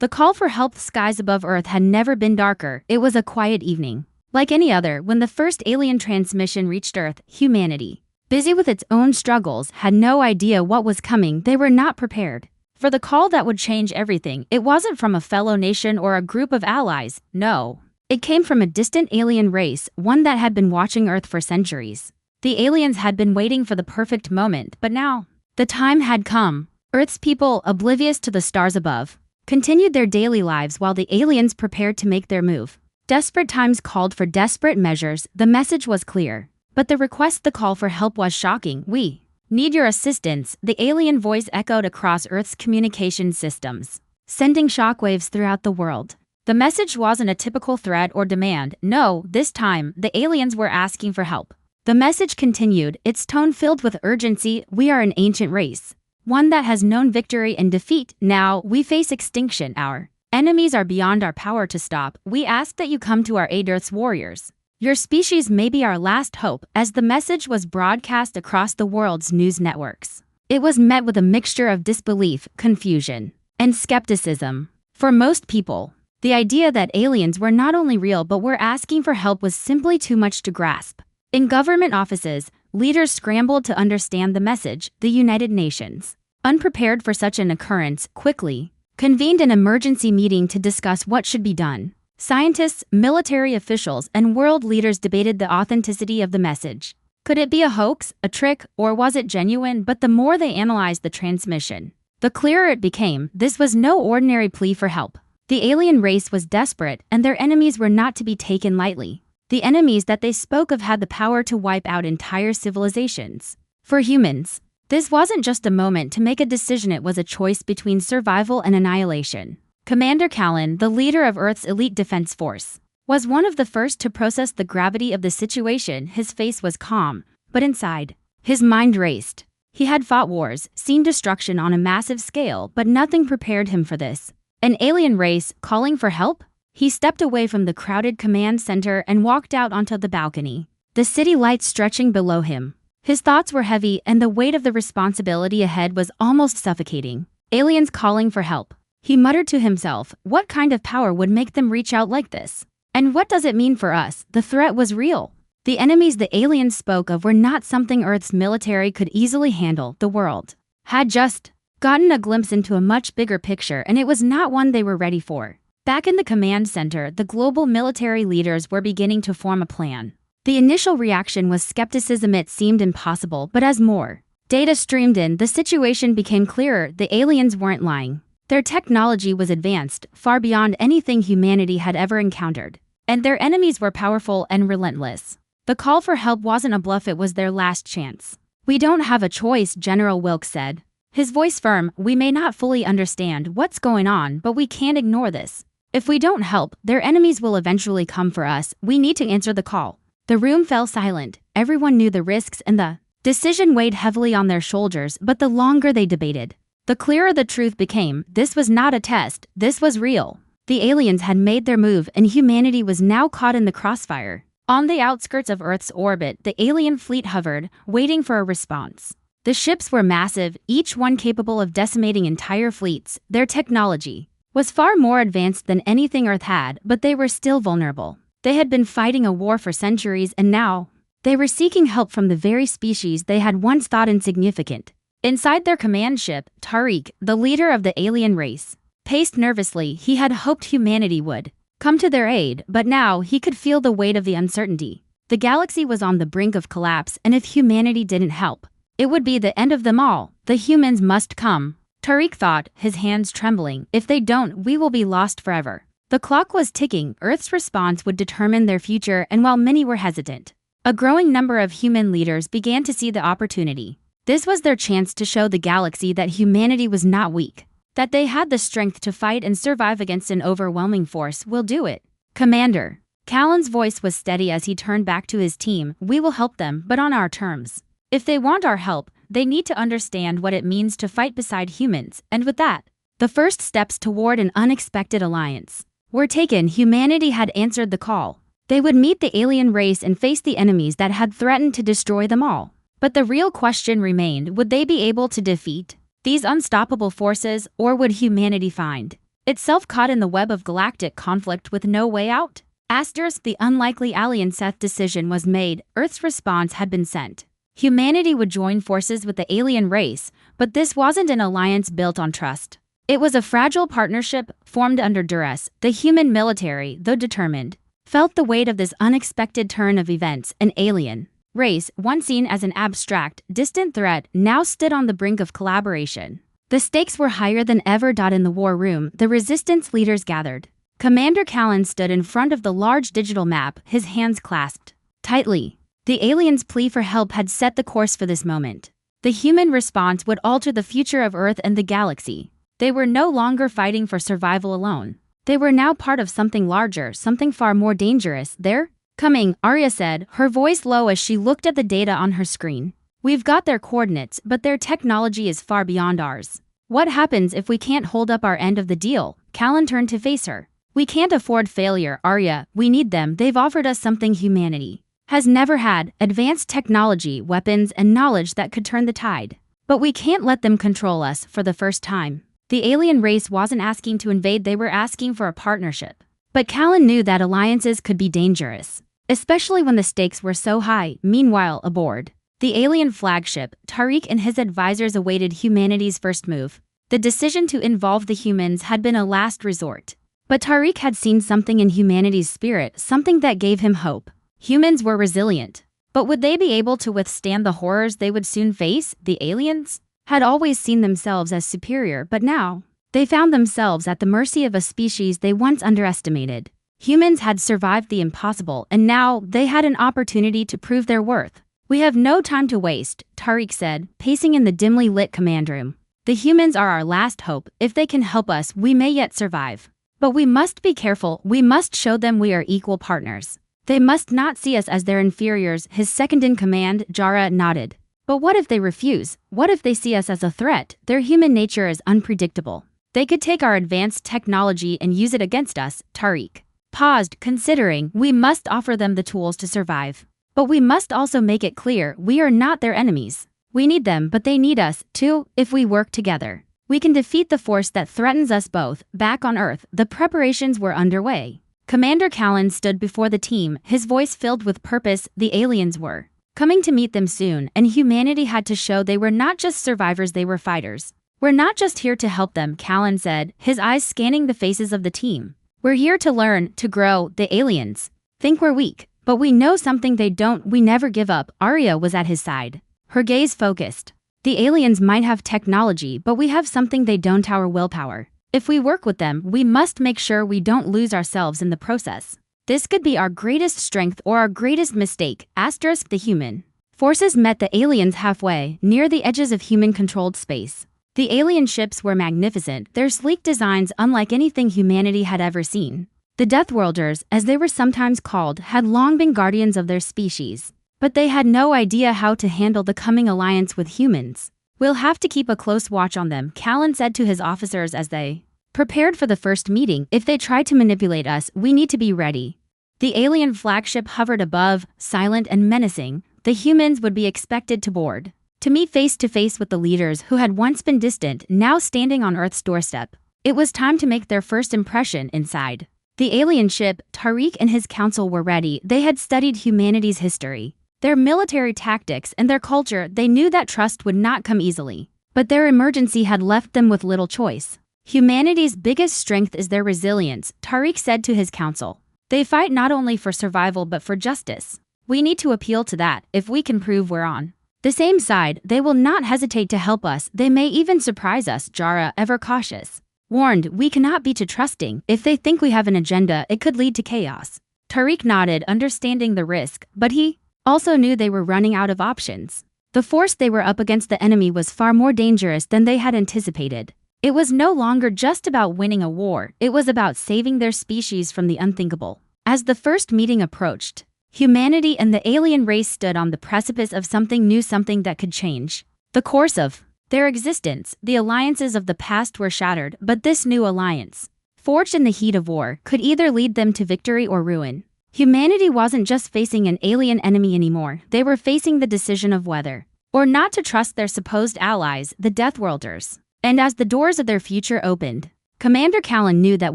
The call for help. The skies above Earth had never been darker. It was a quiet evening, like any other, when the first alien transmission reached Earth. Humanity, busy with its own struggles, had no idea what was coming. They were not prepared for the call that would change everything. It wasn't from a fellow nation or a group of allies, no. It came from a distant alien race, one that had been watching Earth for centuries. The aliens had been waiting for the perfect moment, but now, the time had come. Earth's people, oblivious to the stars above, continued their daily lives while the aliens prepared to make their move. Desperate times called for desperate measures. The message was clear, but the request, the call for help, was shocking. "We need your assistance," the alien voice echoed across Earth's communication systems, sending shockwaves throughout the world. The message wasn't a typical threat or demand. No, this time, the aliens were asking for help. The message continued, its tone filled with urgency. "We are an ancient race, one that has known victory and defeat. Now, we face extinction. Our enemies are beyond our power to stop. We ask that you come to our aid, Earth's warriors. Your species may be our last hope." As the message was broadcast across the world's news networks, it was met with a mixture of disbelief, confusion, and skepticism. For most people, the idea that aliens were not only real but were asking for help was simply too much to grasp. In government offices, leaders scrambled to understand the message. The United Nations, unprepared for such an occurrence, quickly convened an emergency meeting to discuss what should be done. Scientists, military officials, and world leaders debated the authenticity of the message. Could it be a hoax, a trick, or was it genuine? But the more they analyzed the transmission, the clearer it became. This was no ordinary plea for help. The alien race was desperate, and their enemies were not to be taken lightly. The enemies that they spoke of had the power to wipe out entire civilizations. For humans, this wasn't just a moment to make a decision, it was a choice between survival and annihilation. Commander Callan, the leader of Earth's elite defense force, was one of the first to process the gravity of the situation. His face was calm, but inside, his mind raced. He had fought wars, seen destruction on a massive scale, but nothing prepared him for this. An alien race calling for help? He stepped away from the crowded command center and walked out onto the balcony, the city lights stretching below him. His thoughts were heavy, and the weight of the responsibility ahead was almost suffocating. Aliens calling for help. He muttered to himself, what kind of power would make them reach out like this? And what does it mean for us? The threat was real. The enemies the aliens spoke of were not something Earth's military could easily handle. The world had just gotten a glimpse into a much bigger picture, and it was not one they were ready for. Back in the command center, the global military leaders were beginning to form a plan. The initial reaction was skepticism. It seemed impossible, but as more data streamed in, the situation became clearer. The aliens weren't lying. Their technology was advanced, far beyond anything humanity had ever encountered. And their enemies were powerful and relentless. The call for help wasn't a bluff, it was their last chance. "We don't have a choice," General Wilkes said, his voice firm. "We may not fully understand what's going on, but we can't ignore this. If we don't help, their enemies will eventually come for us. We need to answer the call." The room fell silent. Everyone knew the risks, and the decision weighed heavily on their shoulders, but the longer they debated, the clearer the truth became. This was not a test, this was real. The aliens had made their move, and humanity was now caught in the crossfire. On the outskirts of Earth's orbit, the alien fleet hovered, waiting for a response. The ships were massive, each one capable of decimating entire fleets. Their technology was far more advanced than anything Earth had, but they were still vulnerable. They had been fighting a war for centuries, and now they were seeking help from the very species they had once thought insignificant. Inside their command ship, Tariq, the leader of the alien race, paced nervously. He had hoped humanity would come to their aid, but now he could feel the weight of the uncertainty. The galaxy was on the brink of collapse, and if humanity didn't help, it would be the end of them all. The humans must come, Tariq thought, his hands trembling. If they don't, we will be lost forever. The clock was ticking. Earth's response would determine their future, and while many were hesitant, a growing number of human leaders began to see the opportunity. This was their chance to show the galaxy that humanity was not weak, that they had the strength to fight and survive against an overwhelming force. "We'll do it, Commander." Callan's voice was steady as he turned back to his team. "We will help them, but on our terms. If they want our help, they need to understand what it means to fight beside humans." And with that, the first steps toward an unexpected alliance were taken. Humanity had answered the call. They would meet the alien race and face the enemies that had threatened to destroy them all. But the real question remained, would they be able to defeat these unstoppable forces, or would humanity find itself caught in the web of galactic conflict with no way out? Asterisk, the unlikely alien Seth decision was made, Earth's response had been sent. Humanity would join forces with the alien race, but this wasn't an alliance built on trust. It was a fragile partnership formed under duress. The human military, though determined, felt the weight of this unexpected turn of events. An alien race, once seen as an abstract, distant threat, now stood on the brink of collaboration. The stakes were higher than ever. In the war room, the resistance leaders gathered. Commander Callan stood in front of the large digital map, his hands clasped tightly. The aliens' plea for help had set the course for this moment. The human response would alter the future of Earth and the galaxy. They were no longer fighting for survival alone. They were now part of something larger, something far more dangerous. They're coming, Arya said, her voice low as she looked at the data on her screen. We've got their coordinates, but their technology is far beyond ours. What happens if we can't hold up our end of the deal? Callan turned to face her. We can't afford failure, Arya. We need them. They've offered us something humanity has never had, advanced technology, weapons, and knowledge that could turn the tide. But we can't let them control us for the first time. The alien race wasn't asking to invade, they were asking for a partnership. But Callan knew that alliances could be dangerous, especially when the stakes were so high. Meanwhile, aboard the alien flagship, Tariq and his advisors awaited humanity's first move. The decision to involve the humans had been a last resort. But Tariq had seen something in humanity's spirit, something that gave him hope. Humans were resilient. But would they be able to withstand the horrors they would soon face? The aliens had always seen themselves as superior, but now they found themselves at the mercy of a species they once underestimated. Humans had survived the impossible, and now they had an opportunity to prove their worth. We have no time to waste, Tariq said, pacing in the dimly lit command room. The humans are our last hope. If they can help us, we may yet survive. But we must be careful. We must show them we are equal partners. They must not see us as their inferiors. His second-in-command, Jara, nodded. But what if they refuse? What if they see us as a threat? Their human nature is unpredictable. They could take our advanced technology and use it against us. Tariq paused, considering. We must offer them the tools to survive. But we must also make it clear we are not their enemies. We need them, but they need us, too. If we work together, we can defeat the force that threatens us both. Back on Earth, the preparations were underway. Commander Callan stood before the team, his voice filled with purpose. The aliens were coming to meet them soon, and humanity had to show they were not just survivors, they were fighters. We're not just here to help them, Callan said, his eyes scanning the faces of the team. We're here to learn, to grow. The aliens think we're weak, but we know something they don't. We never give up. Arya was at his side, her gaze focused. The aliens might have technology, but we have something they don't, our willpower. If we work with them, we must make sure we don't lose ourselves in the process. This could be our greatest strength or our greatest mistake. Asterisk, the human forces met the aliens halfway, near the edges of human-controlled space. The alien ships were magnificent, their sleek designs unlike anything humanity had ever seen. The Deathworlders, as they were sometimes called, had long been guardians of their species. But they had no idea how to handle the coming alliance with humans. We'll have to keep a close watch on them, Callan said to his officers as they prepared for the first meeting. If they try to manipulate us, we need to be ready. The alien flagship hovered above, silent and menacing. The humans would be expected to board, to meet face to face with the leaders who had once been distant, now standing on Earth's doorstep. It was time to make their first impression inside the alien ship. Tariq and his council were ready. They had studied humanity's history, their military tactics, and their culture. They knew that trust would not come easily. But their emergency had left them with little choice. Humanity's biggest strength is their resilience, Tariq said to his council. They fight not only for survival but for justice. We need to appeal to that. If we can prove we're on the same side, they will not hesitate to help us. They may even surprise us, Jara, ever cautious, warned. We cannot be too trusting. If they think we have an agenda, it could lead to chaos. Tariq nodded, understanding the risk, but he also knew they were running out of options. The force they were up against, the enemy, was far more dangerous than they had anticipated. It was no longer just about winning a war, it was about saving their species from the unthinkable. As the first meeting approached, humanity and the alien race stood on the precipice of something new, something that could change the course of their existence. The alliances of the past were shattered, but this new alliance, forged in the heat of war, could either lead them to victory or ruin. Humanity wasn't just facing an alien enemy anymore, they were facing the decision of whether or not to trust their supposed allies, the Deathworlders. And as the doors of their future opened, Commander Callan knew that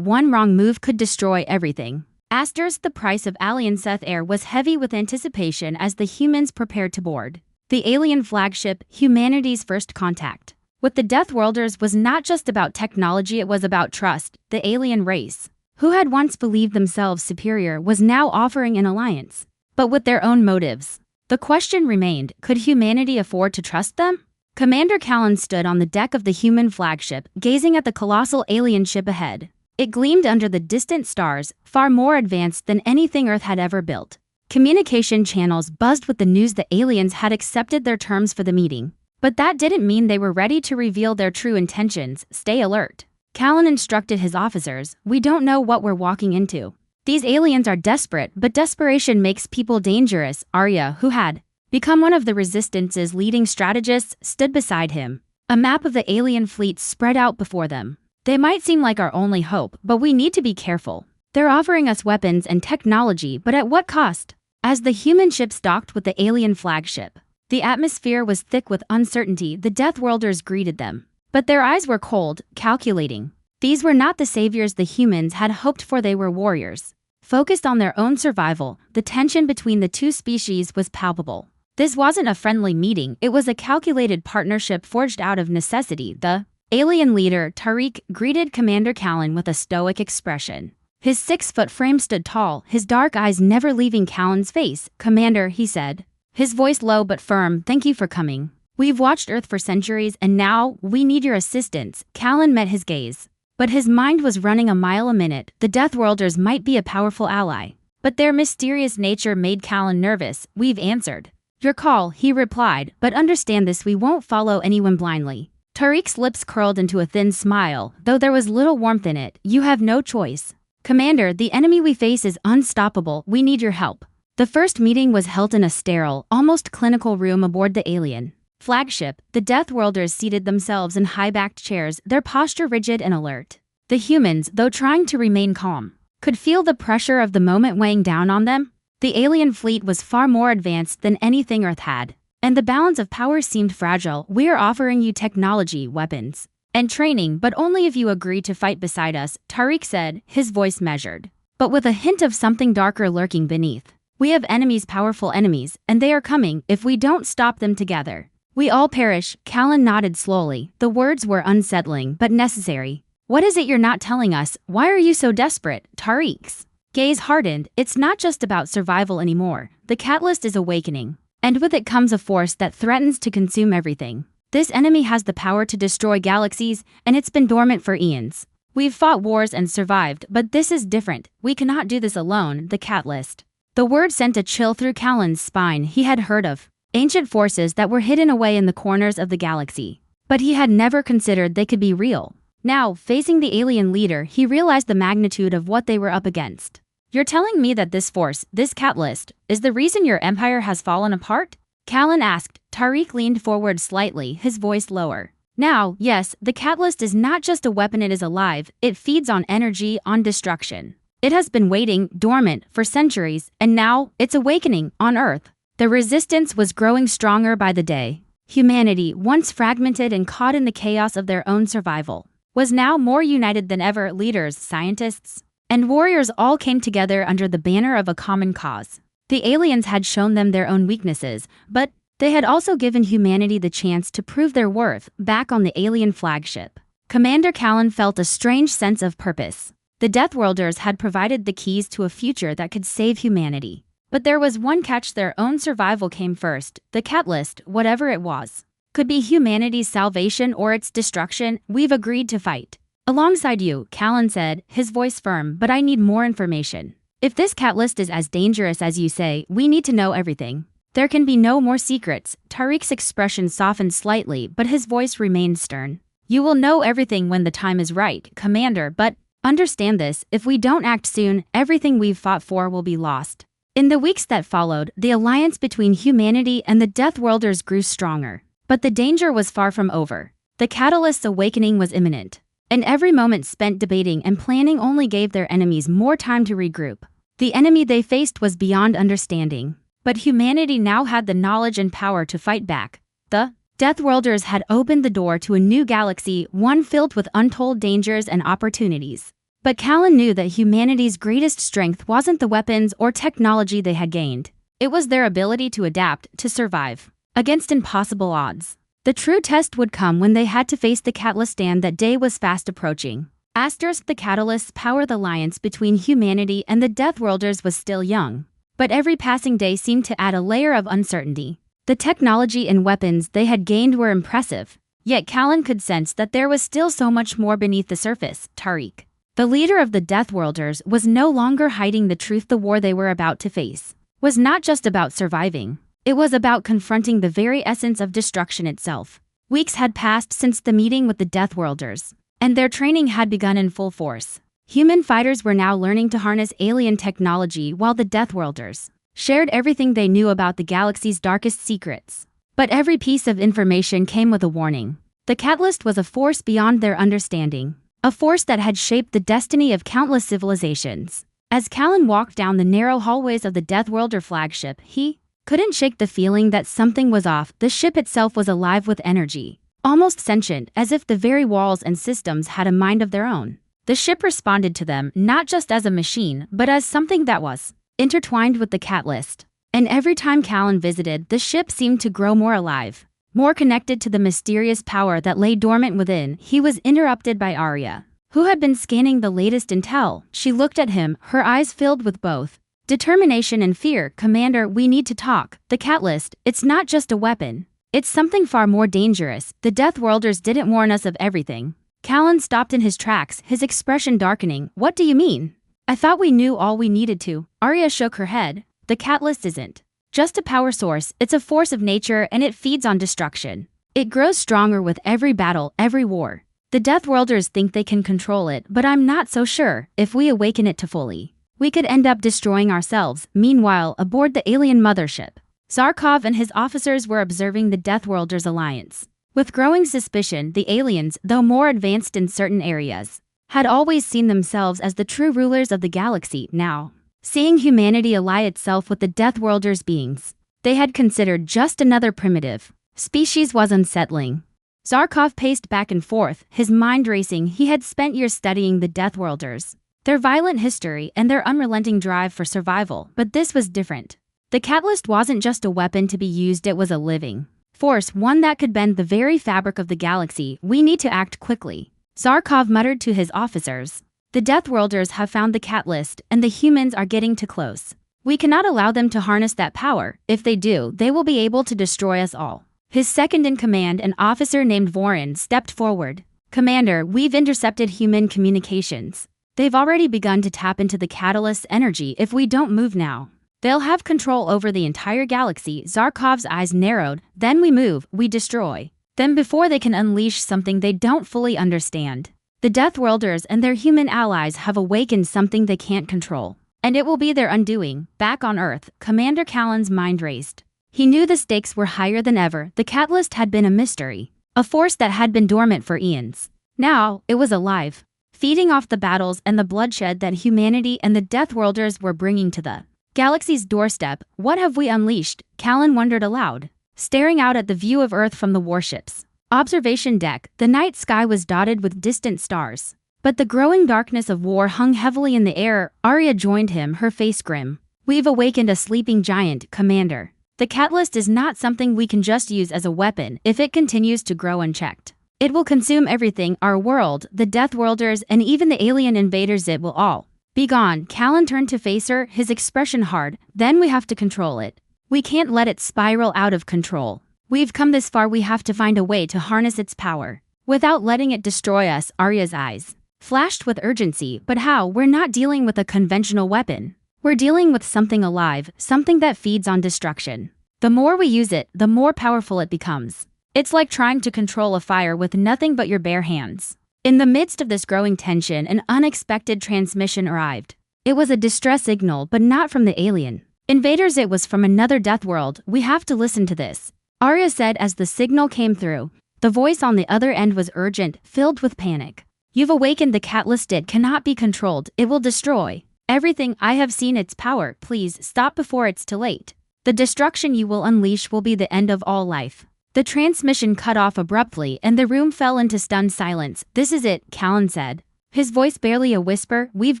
one wrong move could destroy everything. Asterisk, the price of alien Seth air was heavy with anticipation as the humans prepared to board the alien flagship, humanity's first contact with the Deathworlders was not just about technology, it was about trust. The alien race, who had once believed themselves superior, was now offering an alliance, but with their own motives. The question remained, could humanity afford to trust them? Commander Callan stood on the deck of the human flagship, gazing at the colossal alien ship ahead. It gleamed under the distant stars, far more advanced than anything Earth had ever built. Communication channels buzzed with the news the aliens had accepted their terms for the meeting. But that didn't mean they were ready to reveal their true intentions. Stay alert. Callan instructed his officers, we don't know what we're walking into. These aliens are desperate, but desperation makes people dangerous. Arya, who had become one of the Resistance's leading strategists, stood beside him. A map of the alien fleet spread out before them. They might seem like our only hope, but we need to be careful. They're offering us weapons and technology, but at what cost? As the human ships docked with the alien flagship, the atmosphere was thick with uncertainty. The Deathworlders greeted them, but their eyes were cold, calculating. These were not the saviors the humans had hoped for, they were warriors, focused on their own survival. The tension between the two species was palpable. This wasn't a friendly meeting, it was a calculated partnership forged out of necessity. The alien leader, Tariq, greeted Commander Callan with a stoic expression. His 6-foot frame stood tall, his dark eyes never leaving Callan's face. Commander, he said, his voice low but firm, thank you for coming. We've watched Earth for centuries and now we need your assistance. Callan met his gaze, but his mind was running a mile a minute. The Deathworlders might be a powerful ally, but their mysterious nature made Callan nervous. We've answered your call, he replied, but understand this, we won't follow anyone blindly. Tariq's lips curled into a thin smile, though there was little warmth in it. You have no choice. Commander, the enemy we face is unstoppable. We need your help. The first meeting was held in a sterile, almost clinical room aboard the alien flagship. The Deathworlders seated themselves in high-backed chairs, their posture rigid and alert. The humans, though trying to remain calm, could feel the pressure of the moment weighing down on them. The alien fleet was far more advanced than anything Earth had, and the balance of power seemed fragile. We're offering you technology, weapons, and training, but only if you agree to fight beside us, Tariq said, his voice measured, but with a hint of something darker lurking beneath. We have enemies, powerful enemies, and they are coming. If we don't stop them together, we all perish. Callan nodded slowly. The words were unsettling, but necessary. What is it you're not telling us? Why are you so desperate? Tariq's gaze hardened. It's not just about survival anymore. The catalyst is awakening, and with it comes a force that threatens to consume everything. This enemy has the power to destroy galaxies, and it's been dormant for eons. We've fought wars and survived, but this is different. We cannot do this alone. The catalyst. The word sent a chill through Callan's spine. He had heard of ancient forces that were hidden away in the corners of the galaxy, but he had never considered they could be real. Now, facing the alien leader, he realized the magnitude of what they were up against. You're telling me that this force, this catalyst, is the reason your empire has fallen apart? Callan asked. Tariq leaned forward slightly, his voice lower. Now, yes, the catalyst is not just a weapon, it is alive. It feeds on energy, on destruction. It has been waiting, dormant, for centuries, and now, it's awakening, on Earth. The resistance was growing stronger by the day. Humanity, once fragmented and caught in the chaos of their own survival, was now more united than ever. Leaders, scientists, and warriors all came together under the banner of a common cause. The aliens had shown them their own weaknesses, but they had also given humanity the chance to prove their worth. Back on the alien flagship, Commander Callan felt a strange sense of purpose. The Deathworlders had provided the keys to a future that could save humanity. But there was one catch: their own survival came first. The catalyst, whatever it was, could be humanity's salvation or its destruction. We've agreed to fight alongside you, Callan said, his voice firm, but I need more information. If this catalyst is as dangerous as you say, we need to know everything. There can be no more secrets. Tariq's expression softened slightly, but his voice remained stern. You will know everything when the time is right, Commander, but understand this, if we don't act soon, everything we've fought for will be lost. In the weeks that followed, the alliance between humanity and the Deathworlders grew stronger. But the danger was far from over. The catalyst's awakening was imminent, and every moment spent debating and planning only gave their enemies more time to regroup. The enemy they faced was beyond understanding, but humanity now had the knowledge and power to fight back. The Deathworlders had opened the door to a new galaxy, one filled with untold dangers and opportunities. But Callan knew that humanity's greatest strength wasn't the weapons or technology they had gained. It was their ability to adapt, to survive, against impossible odds. The true test would come when they had to face the Catalyst, and that day was fast approaching. The Catalyst's power, the alliance between humanity and the Deathworlders, was still young. But every passing day seemed to add a layer of uncertainty. The technology and weapons they had gained were impressive, yet Callan could sense that there was still so much more beneath the surface. Tariq, the leader of the Deathworlders, was no longer hiding the truth. The war they were about to face was not just about surviving. It was about confronting the very essence of destruction itself. Weeks had passed since the meeting with the Deathworlders, and their training had begun in full force. Human fighters were now learning to harness alien technology, while the Deathworlders shared everything they knew about the galaxy's darkest secrets. But every piece of information came with a warning. The Catalyst was a force beyond their understanding, a force that had shaped the destiny of countless civilizations. As Callan walked down the narrow hallways of the Deathworlder flagship, he couldn't shake the feeling that something was off. The ship itself was alive with energy, almost sentient, as if the very walls and systems had a mind of their own. The ship responded to them, not just as a machine, but as something that was intertwined with the Catalyst. And every time Callan visited, the ship seemed to grow more alive, more connected to the mysterious power that lay dormant within. He was interrupted by Arya, who had been scanning the latest intel. She looked at him, her eyes filled with both determination and fear. "Commander, we need to talk. The Catalyst, it's not just a weapon. It's something far more dangerous. The Deathworlders didn't warn us of everything." Callan stopped in his tracks, his expression darkening. "What do you mean? I thought we knew all we needed to." Arya shook her head. "The Catalyst isn't just a power source, it's a force of nature, and it feeds on destruction. It grows stronger with every battle, every war. The Deathworlders think they can control it, but I'm not so sure. If we awaken it to fully, we could end up destroying ourselves." Meanwhile, aboard the alien mothership, Zarkov and his officers were observing the Deathworlders' alliance with growing suspicion. The aliens, though more advanced in certain areas, had always seen themselves as the true rulers of the galaxy. Now, seeing humanity ally itself with the Deathworlders' beings they had considered just another primitive species was unsettling. Zarkov paced back and forth, his mind racing. He had spent years studying the Deathworlders, their violent history, and their unrelenting drive for survival. But this was different. The Catalyst wasn't just a weapon to be used, it was a living force, one that could bend the very fabric of the galaxy. "We need to act quickly," Zarkov muttered to his officers. "The Deathworlders have found the Catalyst, and the humans are getting too close. We cannot allow them to harness that power. If they do, they will be able to destroy us all." His second-in-command, an officer named Vorin, stepped forward. "Commander, we've intercepted human communications. They've already begun to tap into the Catalyst's energy. If we don't move now, they'll have control over the entire galaxy." Zarkov's eyes narrowed. "Then we move, we destroy them before they can unleash something they don't fully understand. The Deathworlders and their human allies have awakened something they can't control, and it will be their undoing." Back on Earth, Commander Callan's mind raced. He knew the stakes were higher than ever. The Catalyst had been a mystery, a force that had been dormant for eons. Now, it was alive, feeding off the battles and the bloodshed that humanity and the Deathworlders were bringing to the galaxy's doorstep. "What have we unleashed?" Callan wondered aloud, staring out at the view of Earth from the warship's observation deck. The night sky was dotted with distant stars, but the growing darkness of war hung heavily in the air. Arya joined him, her face grim. "We've awakened a sleeping giant, Commander. The Catalyst is not something we can just use as a weapon. If it continues to grow unchecked, it will consume everything, our world, the Deathworlders, and even the alien invaders. It will all be gone." Callan turned to face her, his expression hard. "Then we have to control it. We can't let it spiral out of control. We've come this far, we have to find a way to harness its power without letting it destroy us." Arya's eyes flashed with urgency. "But how? We're not dealing with a conventional weapon. We're dealing with something alive, something that feeds on destruction. The more we use it, the more powerful it becomes. It's like trying to control a fire with nothing but your bare hands." In the midst of this growing tension, an unexpected transmission arrived. It was a distress signal, but not from the alien invaders, it was from another death world. "We have to listen to this," Arya said as the signal came through. The voice on the other end was urgent, filled with panic. "You've awakened the Catalyst. It cannot be controlled. It will destroy everything. I have seen its power. Please stop before it's too late. The destruction you will unleash will be the end of all life." The transmission cut off abruptly and the room fell into stunned silence. "This is it," Callan said. His voice barely a whisper. "We've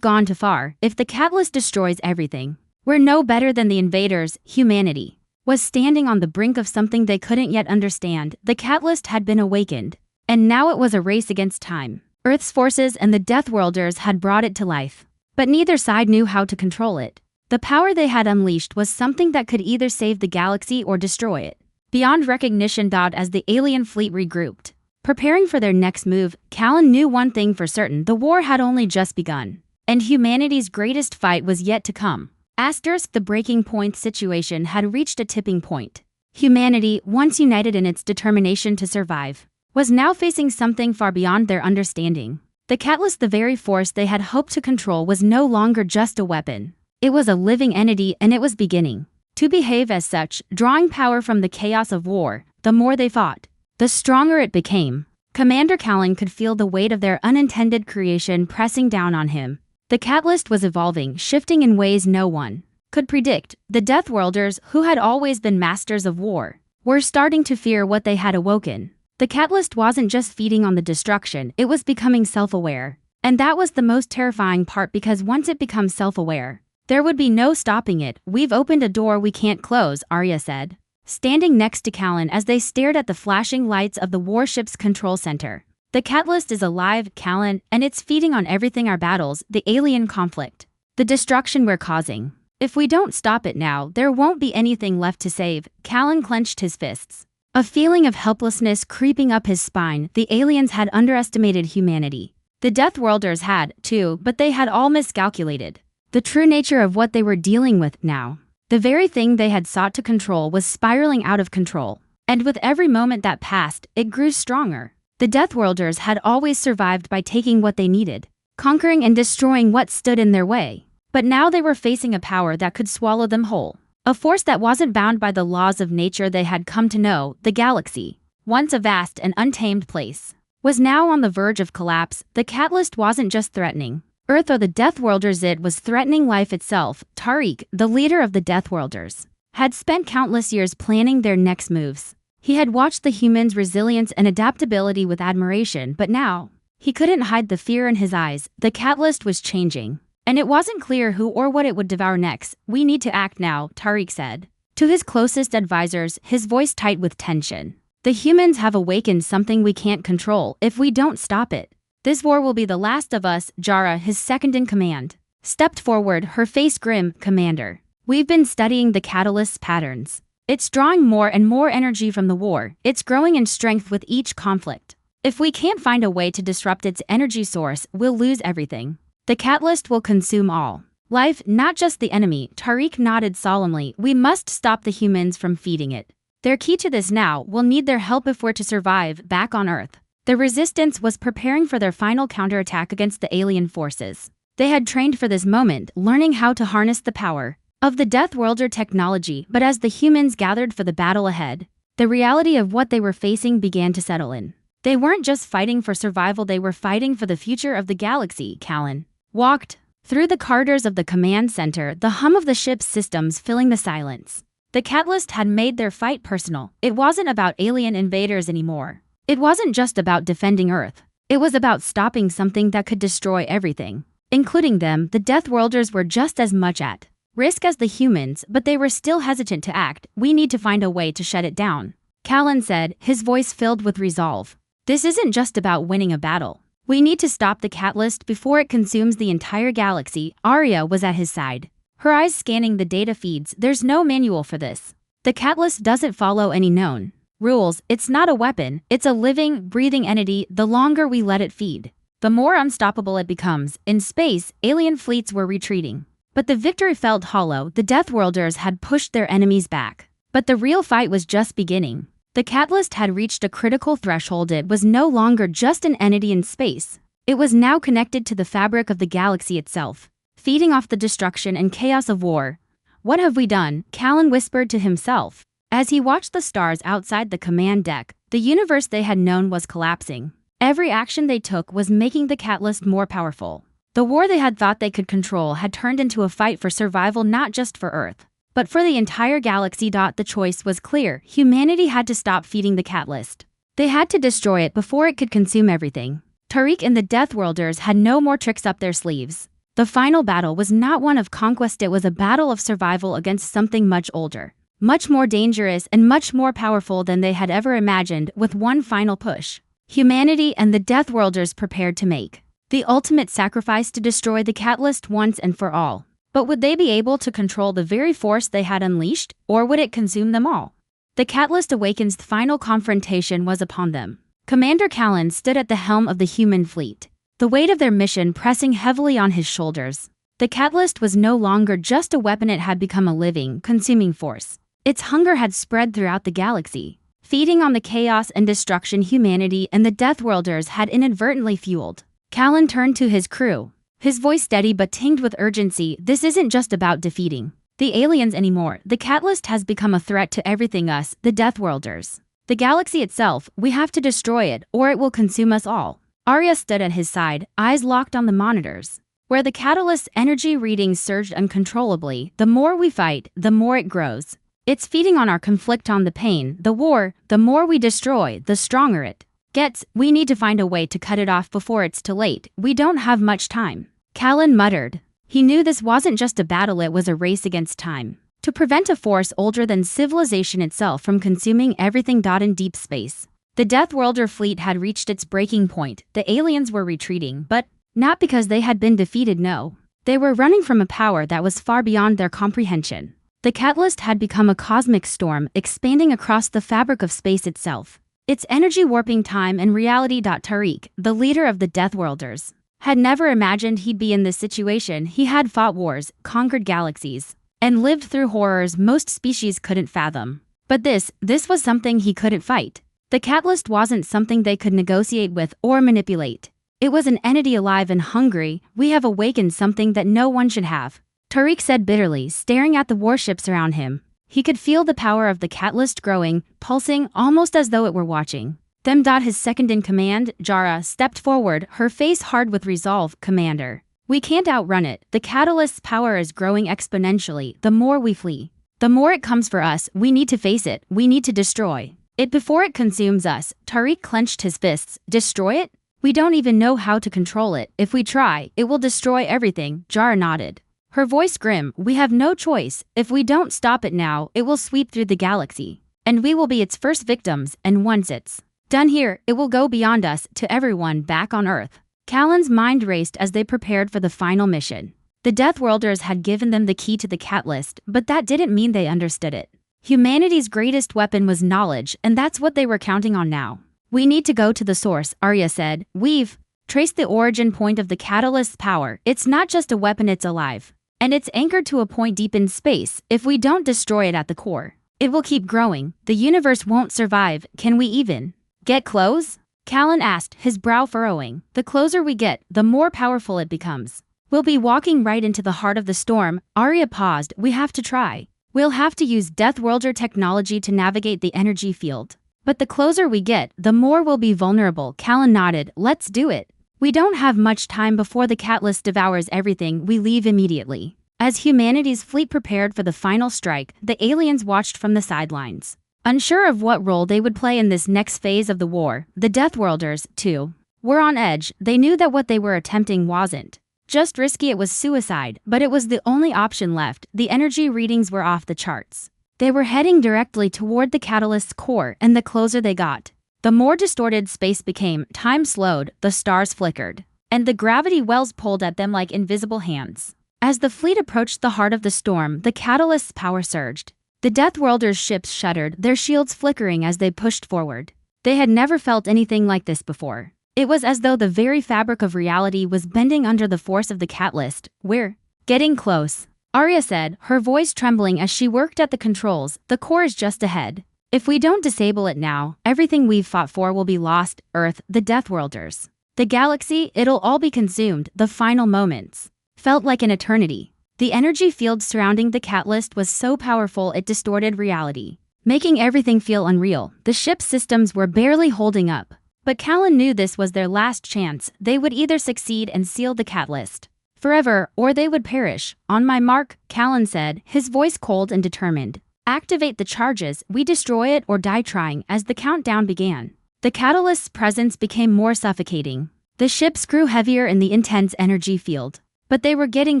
gone too far. If the catalyst destroys everything, we're no better than the invaders." Humanity was standing on the brink of something they couldn't yet understand. The catalyst had been awakened, and now it was a race against time. Earth's forces and the Deathworlders had brought it to life, but neither side knew how to control it. The power they had unleashed was something that could either save the galaxy or destroy it. Beyond recognition. As the alien fleet regrouped, preparing for their next move, Callan knew one thing for certain: the war had only just begun, and humanity's greatest fight was yet to come. The breaking point situation had reached a tipping point. Humanity, once united in its determination to survive, was now facing something far beyond their understanding. The catalyst, the very force they had hoped to control, was no longer just a weapon. It was a living entity, and it was beginning to behave as such, drawing power from the chaos of war. The more they fought, the stronger it became. Commander Callan could feel the weight of their unintended creation pressing down on him. The catalyst was evolving, shifting in ways no one could predict. The Deathworlders, who had always been masters of war, were starting to fear what they had awoken. The catalyst wasn't just feeding on the destruction, it was becoming self-aware. And that was the most terrifying part, because once it becomes self-aware, there would be no stopping it. "We've opened a door we can't close," Arya said, standing next to Callan as they stared at the flashing lights of the warship's control center. "The catalyst is alive, Callan, and it's feeding on everything: our battles, the alien conflict, the destruction we're causing. If we don't stop it now, there won't be anything left to save." Callan clenched his fists, a feeling of helplessness creeping up his spine. The aliens had underestimated humanity. The Deathworlders had, too, but they had all miscalculated the true nature of what they were dealing with now. The very thing they had sought to control was spiraling out of control, and with every moment that passed, it grew stronger. The Deathworlders had always survived by taking what they needed, conquering and destroying what stood in their way. But now they were facing a power that could swallow them whole. A force that wasn't bound by the laws of nature they had come to know. The galaxy, once a vast and untamed place, was now on the verge of collapse. The catalyst wasn't just threatening Earth or the Deathworlders, it was threatening life itself. Tariq, the leader of the Deathworlders, had spent countless years planning their next moves. He had watched the humans' resilience and adaptability with admiration, but now, he couldn't hide the fear in his eyes. The catalyst was changing, and it wasn't clear who or what it would devour next. "We need to act now," Tariq said to his closest advisors, his voice tight with tension. "The humans have awakened something we can't control. If we don't stop it, this war will be the last of us." Jara, his second-in-command, stepped forward, her face grim. "Commander, we've been studying the catalyst's patterns. It's drawing more and more energy from the war. It's growing in strength with each conflict. If we can't find a way to disrupt its energy source, we'll lose everything. The catalyst will consume all life, not just the enemy." Tariq nodded solemnly. "We must stop the humans from feeding it. They're key to this now. We'll need their help if we're to survive back on Earth." The Resistance was preparing for their final counterattack against the alien forces. They had trained for this moment, learning how to harness the power of the Deathworlder technology. But as the humans gathered for the battle ahead, the reality of what they were facing began to settle in. They weren't just fighting for survival, they were fighting for the future of the galaxy. Callan walked through the corridors of the command center, the hum of the ship's systems filling the silence. The catalyst had made their fight personal. It wasn't about alien invaders anymore. It wasn't just about defending Earth. It was about stopping something that could destroy everything, including them. The Deathworlders were just as much at risk as the humans, but they were still hesitant to act. "We need to find a way to shut it down," Callan said, his voice filled with resolve. "This isn't just about winning a battle. We need to stop the catalyst before it consumes the entire galaxy." Arya was at his side, her eyes scanning the data feeds. "There's no manual for this. The catalyst doesn't follow any known rules. It's not a weapon, it's a living, breathing entity. The longer we let it feed, the more unstoppable it becomes." In space, alien fleets were retreating, but the victory felt hollow. The Deathworlders had pushed their enemies back, but the real fight was just beginning. The catalyst had reached a critical threshold. It was no longer just an entity in space. It was now connected to the fabric of the galaxy itself, feeding off the destruction and chaos of war. "What have we done?" Callan whispered to himself as he watched the stars outside the command deck. The universe they had known was collapsing. Every action they took was making the catalyst more powerful. The war they had thought they could control had turned into a fight for survival, not just for Earth, But for the entire galaxy. The choice was clear. Humanity had to stop feeding the catalyst. They had to destroy it before it could consume everything. Tariq and the Deathworlders had no more tricks up their sleeves. The final battle was not one of conquest, it was a battle of survival against something much older, much more dangerous, and much more powerful than they had ever imagined. With one final push, humanity and the Deathworlders prepared to make the ultimate sacrifice to destroy the catalyst once and for all. But would they be able to control the very force they had unleashed, or would it consume them all? The Catalyst Awaken's final confrontation was upon them. Commander Callan stood at the helm of the human fleet, the weight of their mission pressing heavily on his shoulders. The Catalyst was no longer just a weapon, it had become a living, consuming force. Its hunger had spread throughout the galaxy, feeding on the chaos and destruction humanity and the Deathworlders had inadvertently fueled. Callan turned to his crew, his voice steady but tinged with urgency. This isn't just about defeating the aliens anymore. The Catalyst has become a threat to everything us, the Deathworlders. The galaxy itself, we have to destroy it, or it will consume us all. Arya stood at his side, eyes locked on the monitors, where the catalyst's energy readings surged uncontrollably. The more we fight, the more it grows. It's feeding on our conflict, on the pain, the war. The more we destroy, the stronger it gets. We need to find a way to cut it off before it's too late. We don't have much time. Callan muttered. He knew this wasn't just a battle, it was a race against time, to prevent a force older than civilization itself from consuming everything. In deep space, the Deathworlder fleet had reached its breaking point. The aliens were retreating, but not because they had been defeated, no. They were running from a power that was far beyond their comprehension. The catalyst had become a cosmic storm, expanding across the fabric of space itself, its energy warping time and reality. Tariq, the leader of the Deathworlders, had never imagined he'd be in this situation. He had fought wars, conquered galaxies, and lived through horrors most species couldn't fathom. But this was something he couldn't fight. The catalyst wasn't something they could negotiate with or manipulate. It was an entity alive and hungry. We have awakened something that no one should have, Tariq said bitterly, staring at the warships around him. He could feel the power of the catalyst growing, pulsing, almost as though it were watching them. His second in command, Jara, stepped forward, her face hard with resolve. Commander, we can't outrun it. The catalyst's power is growing exponentially. The more we flee, the more it comes for us. We need to face it. We need to destroy it before it consumes us. Tariq clenched his fists. Destroy it? We don't even know how to control it. If we try, it will destroy everything. Jara nodded, her voice grim. We have no choice. If we don't stop it now, it will sweep through the galaxy, and we will be its first victims. And once it's done here, it will go beyond us, to everyone back on Earth. Callan's mind raced as they prepared for the final mission. The Deathworlders had given them the key to the catalyst, but that didn't mean they understood it. Humanity's greatest weapon was knowledge, and that's what they were counting on now. We need to go to the source, Arya said. We've traced the origin point of the catalyst's power. It's not just a weapon, it's alive, and it's anchored to a point deep in space. If we don't destroy it at the core, it will keep growing. The universe won't survive. Can we even get close? Callan asked, his brow furrowing. The closer we get, the more powerful it becomes. We'll be walking right into the heart of the storm. Arya paused. We have to try. We'll have to use Deathworlder technology to navigate the energy field. But the closer we get, the more we'll be vulnerable. Callan nodded. Let's do it. We don't have much time before the catalyst devours everything. We leave immediately. As humanity's fleet prepared for the final strike, the aliens watched from the sidelines, unsure of what role they would play in this next phase of the war. The Deathworlders, too, were on edge. They knew that what they were attempting wasn't just risky, it was suicide, but it was the only option left. The energy readings were off the charts. They were heading directly toward the catalyst's core, and the closer they got, the more distorted space became. Time slowed, the stars flickered, and the gravity wells pulled at them like invisible hands. As the fleet approached the heart of the storm, the catalyst's power surged. The Deathworlders' ships shuddered, their shields flickering as they pushed forward. They had never felt anything like this before. It was as though the very fabric of reality was bending under the force of the catalyst. We're getting close, Arya said, her voice trembling as she worked at the controls. The core is just ahead. If we don't disable it now, everything we've fought for will be lost. Earth, the Deathworlders, the galaxy, it'll all be consumed. The final moments felt like an eternity. The energy field surrounding the catalyst was so powerful it distorted reality, making everything feel unreal. The ship's systems were barely holding up. But Callan knew this was their last chance. They would either succeed and seal the catalyst, forever, or they would perish. On my mark, Callan said, his voice cold and determined. Activate the charges, we destroy it or die trying. As the countdown began, the catalyst's presence became more suffocating. The ships grew heavier in the intense energy field. But they were getting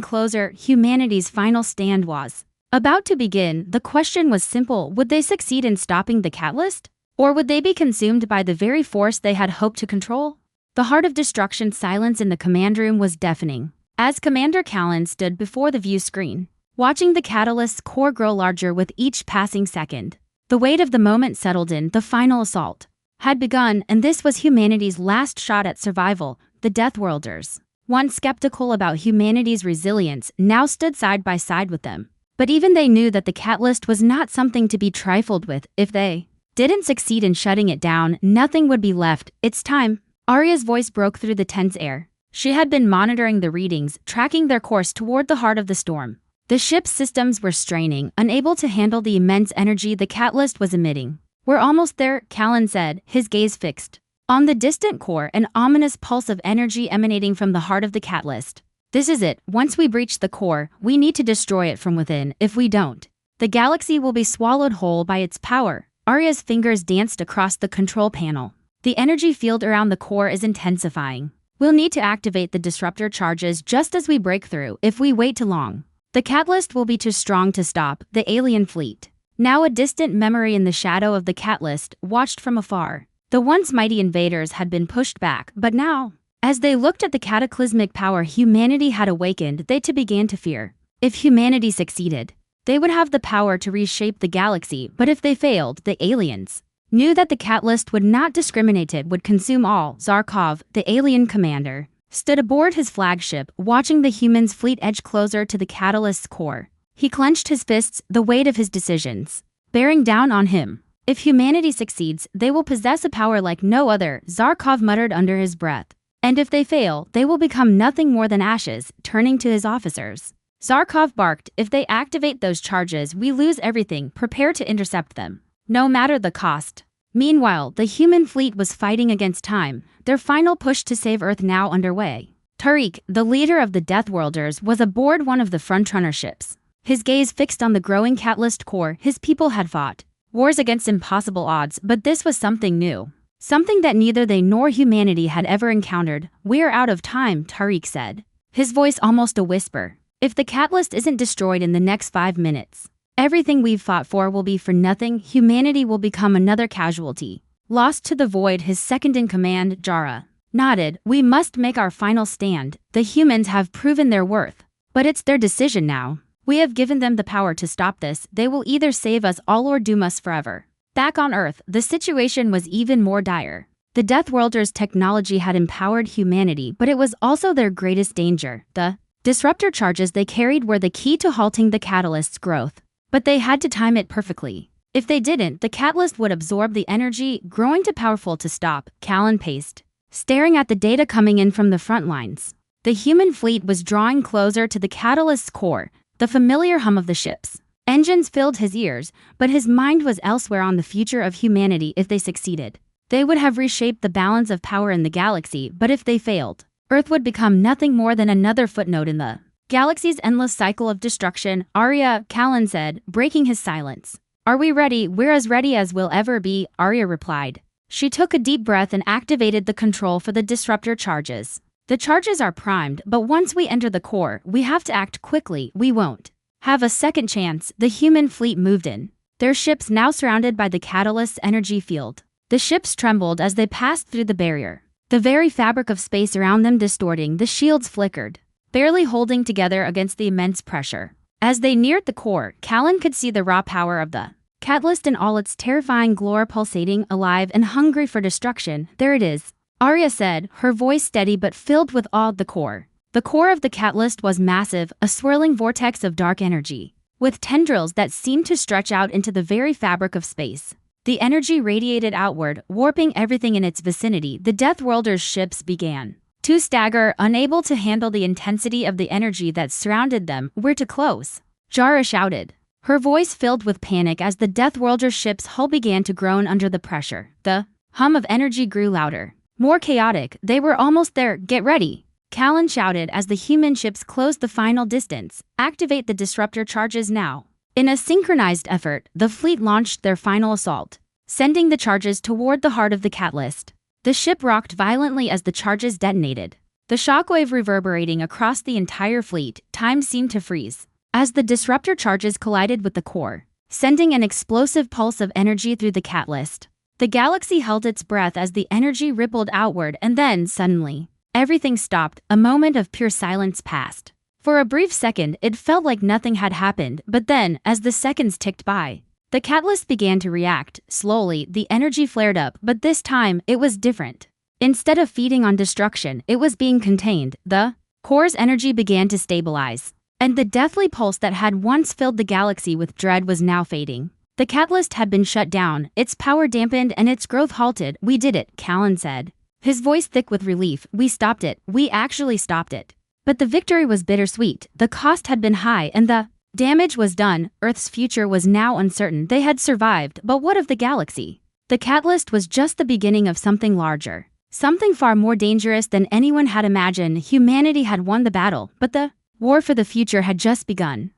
closer. Humanity's final stand was about to begin. The question was simple: would they succeed in stopping the catalyst? Or would they be consumed by the very force they had hoped to control? The heart of destruction silence in the command room was deafening. As Commander Callan stood before the view screen, watching the catalyst's core grow larger with each passing second, the weight of the moment settled in. The final assault had begun, and this was humanity's last shot at survival. The Deathworlders, once skeptical about humanity's resilience, now stood side by side with them. But even they knew that the catalyst was not something to be trifled with. If they didn't succeed in shutting it down, nothing would be left. It's time. Arya's voice broke through the tense air. She had been monitoring the readings, tracking their course toward the heart of the storm. The ship's systems were straining, unable to handle the immense energy the catalyst was emitting. We're almost there, Callan said, his gaze fixed on the distant core, an ominous pulse of energy emanating from the heart of the catalyst. This is it. Once we breach the core, we need to destroy it from within. If we don't, the galaxy will be swallowed whole by its power. Arya's fingers danced across the control panel. The energy field around the core is intensifying. We'll need to activate the disruptor charges just as we break through. If we wait too long, the catalyst will be too strong to stop. The alien fleet, now a distant memory in the shadow of the catalyst, watched from afar. The once mighty invaders had been pushed back, but now, as they looked at the cataclysmic power humanity had awakened, they too began to fear. If humanity succeeded, they would have the power to reshape the galaxy, but if they failed, the aliens knew that the catalyst would not discriminate, it would consume all. Zarkov, the alien commander, stood aboard his flagship, watching the humans' fleet edge closer to the catalyst's core. He clenched his fists, the weight of his decisions bearing down on him. If humanity succeeds, they will possess a power like no other, Zarkov muttered under his breath. And if they fail, they will become nothing more than ashes. Turning to his officers, Zarkov barked, if they activate those charges, we lose everything. Prepare to intercept them, no matter the cost. Meanwhile, the human fleet was fighting against time, their final push to save Earth now underway. Tariq, the leader of the Deathworlders, was aboard one of the frontrunner ships, his gaze fixed on the growing catalyst core. His people had fought wars against impossible odds, but this was something new. Something that neither they nor humanity had ever encountered. We're out of time, Tariq said, his voice almost a whisper. If the catalyst isn't destroyed in the next 5 minutes, everything we've fought for will be for nothing. Humanity will become another casualty, lost to the void. His second-in-command, Jara, nodded. We must make our final stand. The humans have proven their worth, but it's their decision now. We have given them the power to stop this. They will either save us all or doom us forever. Back on Earth, the situation was even more dire. The Deathworlders' technology had empowered humanity, but it was also their greatest danger. The disruptor charges they carried were the key to halting the catalyst's growth. But they had to time it perfectly. If they didn't, the catalyst would absorb the energy, growing too powerful to stop. Callan paced, staring at the data coming in from the front lines. The human fleet was drawing closer to the catalyst's core. The familiar hum of the ship's engines filled his ears, but his mind was elsewhere, on the future of humanity. If they succeeded, they would have reshaped the balance of power in the galaxy, but if they failed, Earth would become nothing more than another footnote in the galaxy's endless cycle of destruction. Arya, Callan said, breaking his silence. Are we ready? We're as ready as we'll ever be, Arya replied. She took a deep breath and activated the control for the disruptor charges. The charges are primed, but once we enter the core, we have to act quickly. We won't have a second chance. The human fleet moved in, their ships now surrounded by the catalyst's energy field. The ships trembled as they passed through the barrier, the very fabric of space around them distorting. The shields flickered, barely holding together against the immense pressure. As they neared the core, Callan could see the raw power of the catalyst in all its terrifying glory, pulsating, alive and hungry for destruction. There it is, Arya said, her voice steady but filled with awe. The core of the catalyst was massive, a swirling vortex of dark energy, with tendrils that seemed to stretch out into the very fabric of space. The energy radiated outward, warping everything in its vicinity. The Deathworlders' ships began to stagger, unable to handle the intensity of the energy that surrounded them. We're too close, Jara shouted, her voice filled with panic as the Deathworlders' ship's hull began to groan under the pressure. The hum of energy grew louder, more chaotic. They were almost there. Get ready, Callan shouted as the human ships closed the final distance. Activate the disruptor charges now. In a synchronized effort, the fleet launched their final assault, sending the charges toward the heart of the catalyst. The ship rocked violently as the charges detonated. The shockwave reverberating across the entire fleet, time seemed to freeze as the disruptor charges collided with the core, sending an explosive pulse of energy through the catalyst. The galaxy held its breath as the energy rippled outward, and then, suddenly, everything stopped. A moment of pure silence passed. For a brief second, it felt like nothing had happened, but then, as the seconds ticked by, the catalyst began to react. Slowly, the energy flared up, but this time, it was different. Instead of feeding on destruction, it was being contained. The core's energy began to stabilize, and the deathly pulse that had once filled the galaxy with dread was now fading. The catalyst had been shut down, its power dampened and its growth halted. "We did it," Callan said, his voice thick with relief. "We stopped it. We actually stopped it." But the victory was bittersweet. The cost had been high and the damage was done. Earth's future was now uncertain. They had survived, but what of the galaxy? The catalyst was just the beginning of something larger, something far more dangerous than anyone had imagined. Humanity had won the battle, but the war for the future had just begun.